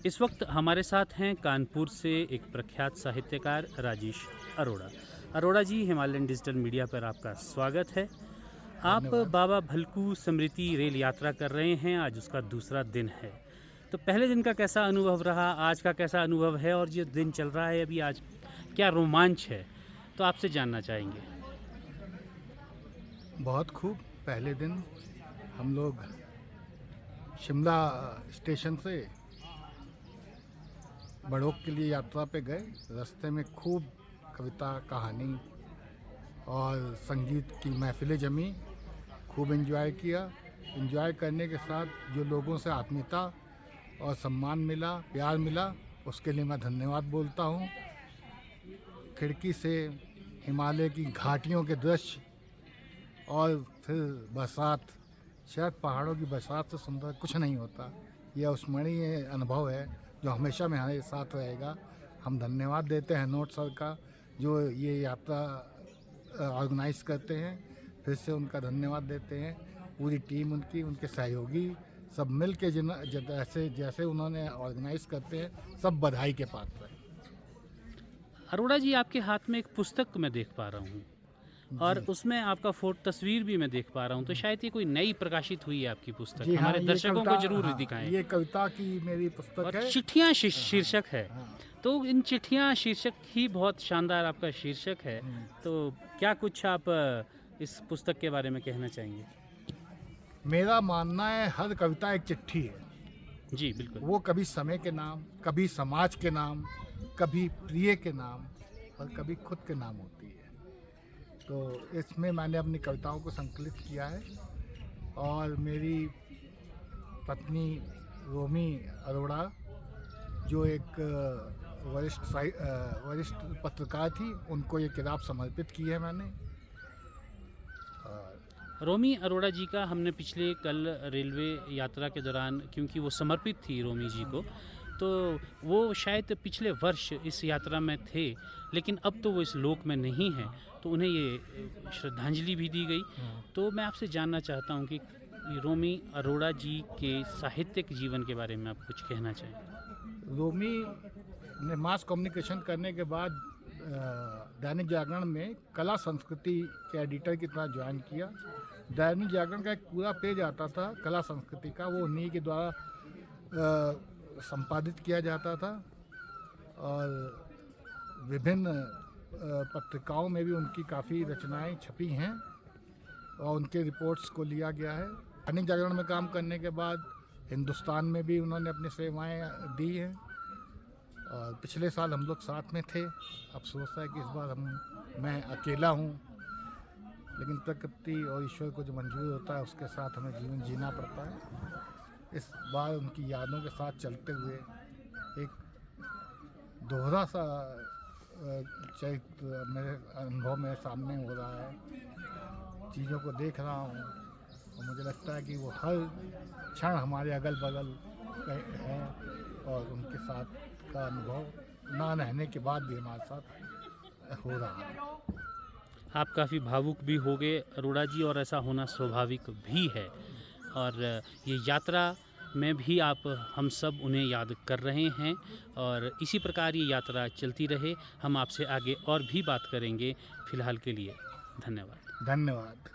इस वक्त हमारे साथ हैं कानपुर से एक प्रख्यात साहित्यकार राजेश अरोड़ा। अरोड़ा जी, हिमालयन डिजिटल मीडिया पर आपका स्वागत है। आप धन्यवाद। बाबा भलकू स्मृति रेल यात्रा कर रहे हैं, आज उसका दूसरा दिन है। तो पहले दिन का कैसा अनुभव रहा, आज का कैसा अनुभव है और जो दिन चल रहा है अभी, आज क्या रोमांच है, तो आपसे जानना चाहेंगे। बहुत खूब। पहले दिन हम लोग शिमला स्टेशन से बड़ौक के लिए यात्रा पे गए। रास्ते में खूब कविता, कहानी और संगीत की महफिलें जमी। खूब एंजॉय किया। एंजॉय करने के साथ जो लोगों से आत्मीयता और सम्मान मिला, प्यार मिला, उसके लिए मैं धन्यवाद बोलता हूँ। खिड़की से हिमालय की घाटियों के दृश्य और फिर बरसात, शायद पहाड़ों की बरसात से सुंदर कुछ नहीं होता। यह अविस्मरणीय अनुभव है जो हमेशा में हमारे साथ रहेगा। हम धन्यवाद देते हैं नोट सर का, जो ये यात्रा ऑर्गेनाइज करते हैं। फिर से उनका धन्यवाद देते हैं। पूरी टीम उनकी, उनके सहयोगी सब मिल के जैसे जैसे उन्होंने ऑर्गेनाइज करते हैं, सब बधाई के पात्र हैं। अरोड़ा जी, आपके हाथ में एक पुस्तक मैं देख पा रहा हूँ और जी उसमें आपका तस्वीर भी मैं देख पा रहा हूँ, तो शायद ये कोई नई प्रकाशित हुई है आपकी पुस्तक। जी हाँ, हमारे ये दर्शकों कविता, को जरूर हाँ, दिखाएं। ये कविता की मेरी पुस्तक और है। चिट्ठियाँ हाँ शीर्षक है, हाँ। तो इन चिट्ठियाँ शीर्षक ही बहुत शानदार आपका शीर्षक है। तो क्या कुछ आप इस पुस्तक के बारे में कहना चाहेंगे? मेरा मानना है हर कविता एक चिट्ठी है। जी बिल्कुल। वो कभी समय के नाम, कभी समाज के नाम, कभी प्रिय के नाम और कभी खुद के नाम होती है। तो इसमें मैंने अपनी कविताओं को संकलित किया है और मेरी पत्नी रोमी अरोड़ा, जो एक वरिष्ठ पत्रकार थी, उनको ये किताब समर्पित की है मैंने। और रोमी अरोड़ा जी का हमने पिछले कल रेलवे यात्रा के दौरान, क्योंकि वो समर्पित थी रोमी जी को, तो वो शायद पिछले वर्ष इस यात्रा में थे, लेकिन अब तो वो इस लोक में नहीं है, तो उन्हें ये श्रद्धांजलि भी दी गई। तो मैं आपसे जानना चाहता हूँ कि रोमी अरोड़ा जी के साहित्यिक जीवन के बारे में आप कुछ कहना चाहें। रोमी ने मास कम्युनिकेशन करने के बाद दैनिक जागरण में कला संस्कृति के एडिटर की तरह ज्वाइन किया। दैनिक जागरण का एक पूरा पेज आता था कला संस्कृति का, वो उन्हीं के द्वारा संपादित किया जाता था और विभिन्न पत्रिकाओं में भी उनकी काफ़ी रचनाएं छपी हैं और उनके रिपोर्ट्स को लिया गया है। दैनिक जागरण में काम करने के बाद हिंदुस्तान में भी उन्होंने अपनी सेवाएं दी हैं और पिछले साल हम लोग साथ में थे। अफसोस है कि इस बार मैं अकेला हूँ, लेकिन प्रकृति और ईश्वर को जो मंजूर होता है उसके साथ हमें जीवन जीना पड़ता है। इस बार उनकी यादों के साथ चलते हुए एक दोहरा सा चरित्र मेरे अनुभव में सामने हो रहा है। चीज़ों को देख रहा हूँ और मुझे लगता है कि वो हर क्षण हमारे अगल बगल है और उनके साथ का अनुभव ना रहने के बाद भी हमारे साथ हो रहा है। आप काफ़ी भावुक भी हो गए अरोड़ा जी, और ऐसा होना स्वाभाविक भी है। और ये यात्रा में भी आप, हम सब उन्हें याद कर रहे हैं और इसी प्रकार ये यात्रा चलती रहे। हम आपसे आगे और भी बात करेंगे। फिलहाल के लिए धन्यवाद। धन्यवाद।